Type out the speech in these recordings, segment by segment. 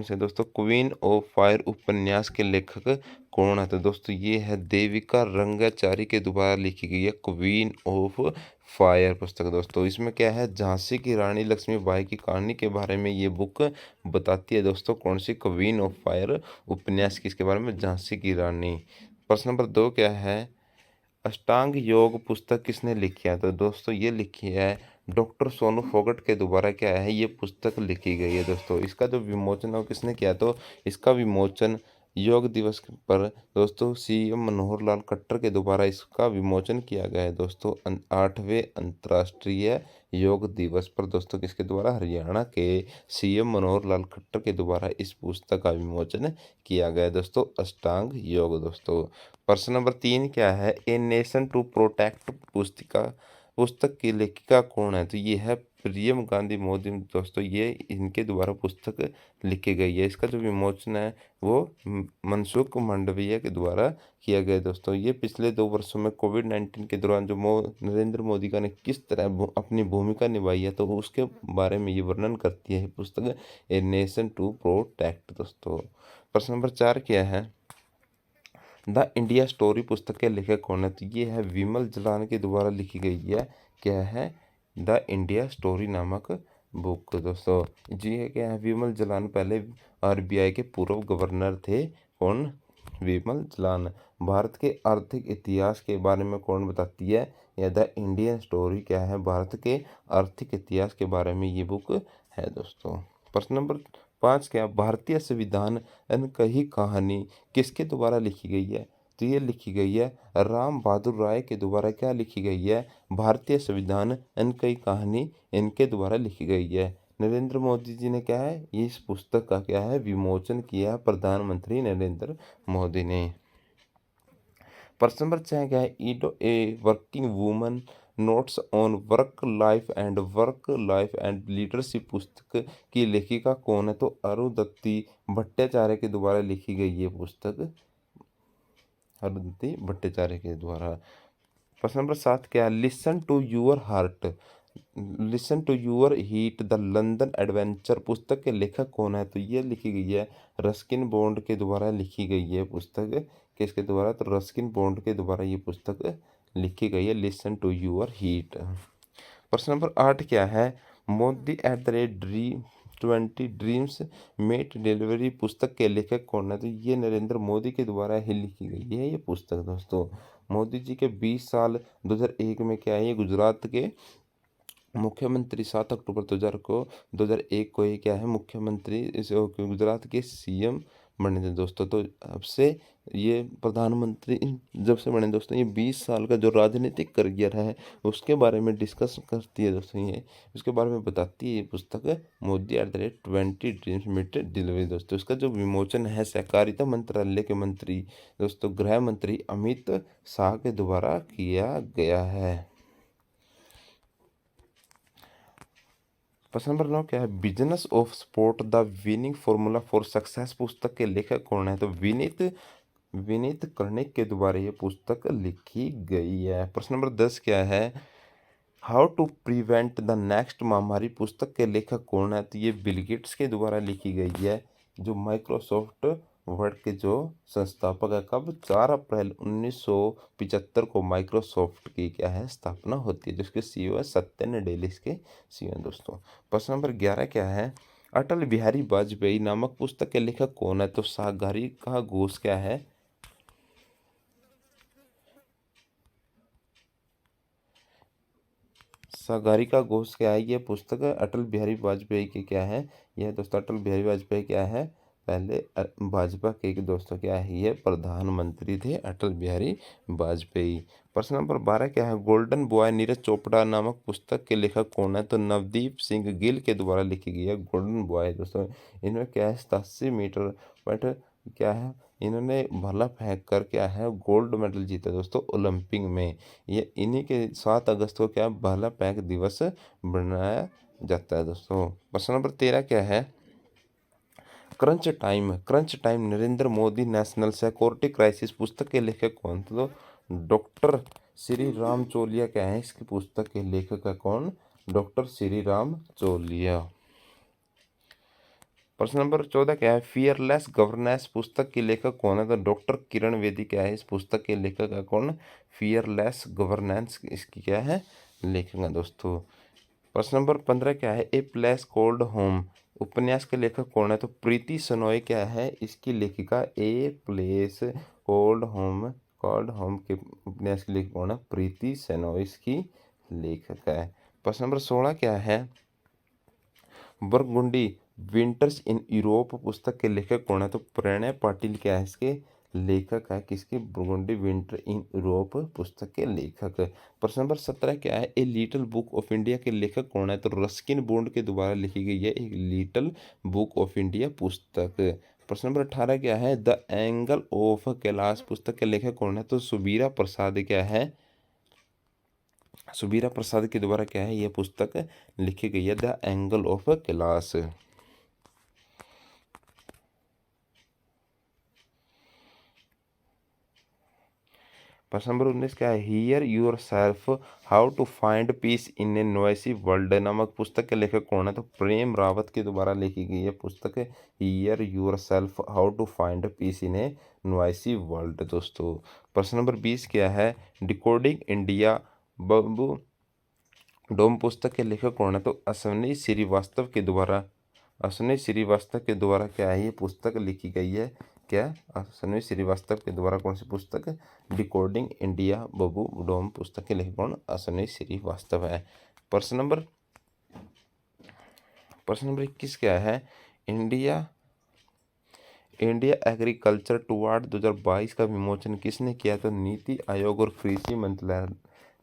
से दोस्तों queen of fire उपन्यास के लेखक कौन है? तो दोस्तों ये है देविका रंगाचारी के द्वारा लिखी गई है क्वीन ऑफ फायर पुस्तक। दोस्तों इसमें क्या है, झांसी की रानी लक्ष्मीबाई की कहानी के बारे में ये बुक बताती है। दोस्तों कौन सी? क्वीन ऑफ फायर उपन्यास किसके बारे में? झांसी की रानी। प्रश्न नंबर 2 क्या है, अष्टांग योग पुस्तक किसने लिखी है? तो दोस्तों ये लिखी है डॉक्टर सोनू फोगट के द्वारा क्या है, ये पुस्तक लिखी गई है। दोस्तों इसका जो विमोचन है किसने किया? तो इसका विमोचन योग दिवस पर दोस्तों सीएम मनोहर लाल खट्टर के द्वारा इसका विमोचन किया गया है। दोस्तों 8वें अंतर्राष्ट्रीय योग दिवस पर दोस्तों किसके द्वारा? हरियाणा के सीएम मनोहर लाल खट्टर के द्वारा इस पुस्तक का विमोचन किया गया है। दोस्तों अष्टांग योग। दोस्तों प्रश्न नंबर 3 क्या है, ए नेशन टू प्रोटेक्ट पुस्तक की लेखिका कौन है? तो ये है प्रियम गांधी मोदी। दोस्तों ये इनके द्वारा पुस्तक लिखी गई है। इसका जो विमोचन है वो मनसुख मांडविया के द्वारा किया गया है। दोस्तों ये पिछले 2 वर्षों में कोविड-19 के दौरान जो नरेंद्र मोदी का ने किस तरह अपनी भूमिका निभाई है, तो उसके बारे में ये वर्णन करती है पुस्तक ए नेशन टू प्रोटेक्ट। दोस्तों प्रश्न नंबर 4 क्या है, द इंडिया स्टोरी पुस्तक के लेखक कौन है? तो ये है विमल जलान के द्वारा लिखी गई है। क्या है? द इंडिया स्टोरी नामक बुक। दोस्तों जी है क्या है, विमल जलान पहले आरबीआई के पूर्व गवर्नर थे। कौन? विमल जलान। भारत के आर्थिक इतिहास के बारे में कौन बताती है? या द इंडियन स्टोरी क्या है, भारत के आर्थिक इतिहास के बारे में ये बुक है। दोस्तों प्रश्न नंबर 5 क्या, भारतीय संविधान कही कहानी किसके द्वारा लिखी गई है? तो ये लिखी गई है राम बहादुर राय के द्वारा। क्या लिखी गई है? भारतीय संविधान कई कहानी इनके द्वारा लिखी गई है। नरेंद्र मोदी जी ने क्या है, इस पुस्तक का क्या है, विमोचन किया प्रधानमंत्री नरेंद्र मोदी ने। प्रश्न नंबर 6 क्या है, ईडो a working woman notes on work life and leadership पुस्तक की लेखिका कौन है? तो अरुंधति भट्टाचार्य के द्वारा लिखी गई ये पुस्तक, अरुंधति भट्टाचार्य के द्वारा। प्रश्न नंबर 7 क्या है, listen to your heart the London adventure पुस्तक के लेखक कौन है? तो ये लिखी गई है रस्किन बॉन्ड के द्वारा लिखी गई है पुस्तक। किसके द्वारा? तो रस्किन बॉन्ड के द्वारा ये पुस्तक लिखी गई है, लिसन टू यूर हीट। प्रश्न नंबर 8 क्या है, Modi at the rate dream 20 dreams meet delivery पुस्तक के लेखक कौन है? तो ये नरेंद्र मोदी के द्वारा ही लिखी गई है ये पुस्तक। दोस्तों मोदी जी के 20 साल 2001 में क्या है, ये गुजरात के मुख्यमंत्री 7 अक्टूबर 2001 को ये क्या है, मुख्यमंत्री गुजरात के सीएम बने थे। दोस्तों तो अब से ये प्रधानमंत्री जब से बने दोस्तों, ये 20 साल का जो राजनीतिक करियर है उसके बारे में डिस्कस करती है। दोस्तों ये उसके बारे में बताती है ये पुस्तक Modi at the rate 20 dreams meet delivery. दोस्तों इसका जो विमोचन है सहकारिता मंत्रालय के मंत्री दोस्तों गृह मंत्री अमित शाह के द्वारा किया गया है। प्रश्न नंबर 9 क्या है, business of sport the winning formula for success पुस्तक के लेखक कौन है? तो विनीत कर्णिक के द्वारा ये पुस्तक लिखी गई है। प्रश्न नंबर 10 क्या है, how to prevent the next महामारी पुस्तक के लेखक कौन है? तो ये बिल गेट्स के द्वारा लिखी गई है, जो माइक्रोसॉफ्ट वर्ड के जो संस्थापक है। कब? 4 अप्रैल 1975 को माइक्रोसॉफ्ट की क्या है, स्थापना होती है, जिसके सीईओ है सत्य नडेला के सीईओ। दोस्तों प्रश्न नंबर 11 क्या है, अटल बिहारी वाजपेयी नामक पुस्तक के लेखक कौन है? तो सागारी का घोष क्या है, सागरिका घोष क्या है, ये पुस्तक अटल बिहारी वाजपेयी की क्या है, यह दोस्तों अटल बिहारी वाजपेयी क्या है, पहले भाजपा के दोस्तों क्या है, ये प्रधानमंत्री थे अटल बिहारी वाजपेयी। प्रश्न नंबर 12 क्या है, गोल्डन बॉय नीरज चोपड़ा नामक पुस्तक के लेखक कौन है? तो नवदीप सिंह गिल के द्वारा लिखी गई है गोल्डन बॉय। दोस्तों इनमें क्या है, 87 मीटर बट क्या है, इन्होंने भाला फेंक कर क्या है, गोल्ड मेडल जीता दोस्तों ओलंपिक में। ये इन्हीं के 7 अगस्त को क्या भाला फेंक दिवस बनाया जाता है। दोस्तों प्रश्न नंबर 13 क्या है, crunch time Narendra Modi national security crisis पुस्तक के लेखक कौन? तो डॉक्टर श्री राम चोलिया क्या है, इसकी पुस्तक के लेखक है कौन? डॉक्टर श्री राम चोलिया। प्रश्न नंबर 14 क्या है, फियरलेस गवर्नेंस पुस्तक के लेखक कौन है? तो डॉक्टर किरण बेदी क्या है इस पुस्तक के लेखक है कौन? फियरलेस गवर्नेंस इसकी क्या है लेखक है दोस्तों। प्रश्न नंबर 15 क्या है, ए प्लेस कॉल्ड होम उपन्यास के लेखक कौन है? तो प्रीति सनोय क्या है इसकी लेखिका। ए प्लेस कॉल्ड होम के उपन्यास के लेखक कौन है? प्रीति सनोय इसकी लेखक है। प्रश्न नंबर 16 क्या है, बरगुंडी विंटर्स इन यूरोप पुस्तक के लेखक कौन है? तो प्रणय पाटिल क्या है इसके लेखक है, किसके? बुरगुंडी विंटर इन यूरोप पुस्तक के लेखक। प्रश्न नंबर 17 क्या है, a little book of India के लेखक कौन है? तो रस्किन बॉन्ड के द्वारा लिखी गई है एक लिटिल बुक ऑफ इंडिया पुस्तक। प्रश्न नंबर 18 क्या है, द एंगल ऑफ कैलाश पुस्तक के लेखक कौन है? तो सुबीरा प्रसाद क्या है, सुबीरा प्रसाद के द्वारा क्या है यह पुस्तक लिखी गई है, द एंगल ऑफ कैलाश। प्रश्न नंबर 19 क्या है, hear yourself how to find peace in a noisy world नामक पुस्तक के लेखक कौन है? तो प्रेम रावत के द्वारा लिखी गई है पुस्तक hear yourself how to find peace in a noisy world दोस्तों। प्रश्न नंबर 20 क्या है, डिकोडिंग इंडिया बबू डोम पुस्तक के लेखक कौन है? तो अश्विनी श्रीवास्तव के द्वारा, अश्विनी श्रीवास्तव के द्वारा क्या है ये पुस्तक लिखी गई है, क्या? अश्विनी श्रीवास्तव के द्वारा कौन सी पुस्तक? डिकोडिंग इंडिया बबू डोम पुस्तक के लेखक कौन? अश्विनी श्रीवास्तव है। प्रश्न नंबर 21 क्या है, इंडिया एग्रीकल्चर टुवार्ड 2022 का विमोचन किसने किया? तो नीति आयोग और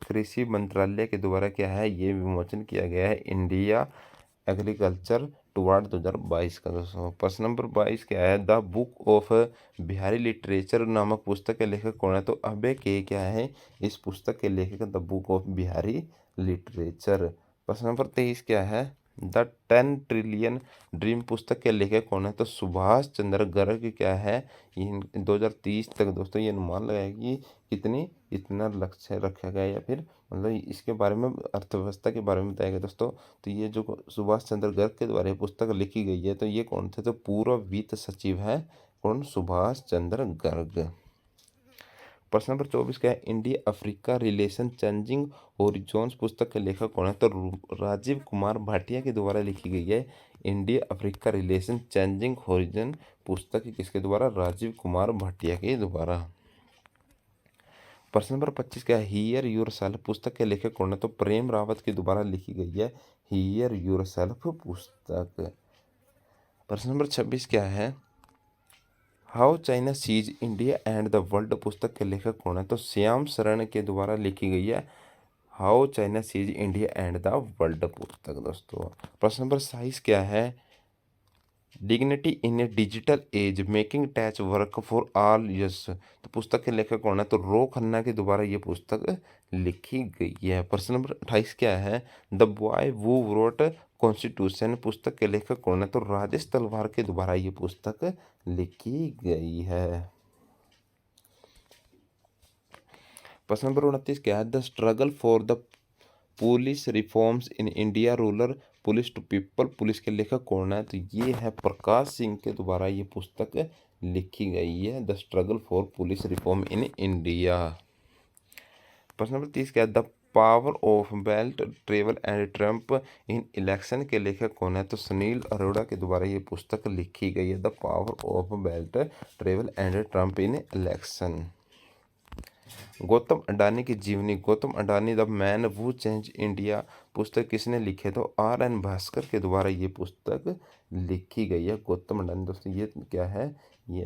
कृषि मंत्रालय के द्वारा क्या है ये विमोचन किया गया है, इंडिया एग्रीकल्चर टुवार्ड 2022 का दोस्तों। प्रश्न नंबर 22 क्या है, the book of Bihari literature नामक पुस्तक के लेखक कौन है? तो अभय के क्या है इस पुस्तक के लेखक, the book of Bihari literature. प्रश्न नंबर 23 क्या है, द 10 ट्रिलियन ड्रीम पुस्तक के लेखक कौन है? तो सुभाष चंद्र गर्ग क्या है, इन 2030 तक दोस्तों ये अनुमान लगाया कि कितनी इतना लक्ष्य रखा गया या फिर मतलब इसके बारे में अर्थव्यवस्था के बारे में बताया गया दोस्तों। तो ये जो सुभाष चंद्र गर्ग के द्वारा पुस्तक लिखी गई है तो ये कौन थे? तो पूर्व वित्त सचिव है कौन? सुभाष चंद्र गर्ग। प्रश्न नंबर 24 क्या है, India Africa relation changing horizons पुस्तक के लेखक कौन है? तो राजीव कुमार भाटिया के द्वारा लिखी गई है India Africa relation changing horizon पुस्तक किसके द्वारा? राजीव कुमार भाटिया के द्वारा। प्रश्न नंबर 25 क्या है, हियर योर सेल्फ पुस्तक के लेखक कौन है? तो प्रेम रावत के द्वारा लिखी गई है हियर योर सेल्फ पुस्तक। प्रश्न नंबर 26 क्या है, how China seize India and the world पुस्तक के लेखक कौन है? तो श्याम शरण के द्वारा लिखी गई है how China seize India and the world पुस्तक दोस्तों। प्रश्न नंबर 27 क्या है, dignity in A digital age making touch work for all yes तो पुस्तक के लेखक कौन है? तो रो खन्ना के द्वारा ये पुस्तक लिखी गई है। प्रश्न नंबर 28 क्या है, the boy who wrote constitution पुस्तक के लेखक कौन है? तो राजेश तलवार के द्वारा ये पुस्तक लिखी गई है। प्रश्न नंबर 29 क्या है, the struggle for the police reforms in India rural police to people police के लेखक कौन है? तो ये है प्रकाश सिंह के द्वारा ये पुस्तक लिखी गई है, the struggle for police reform in India. प्रश्न नंबर 30 क्या है, the power of belt travel and Trump in election के लेखक कौन है? तो सुनील अरोड़ा के द्वारा ये पुस्तक लिखी गई है, the power of belt travel and Trump in election. Gautam Adani की जीवनी, गौतम अडानी द मैन वो चेंज इंडिया पुस्तक किसने लिखे? तो RN भास्कर के द्वारा ये पुस्तक लिखी गई है, गौतम अडानी दोस्तों ये क्या है ये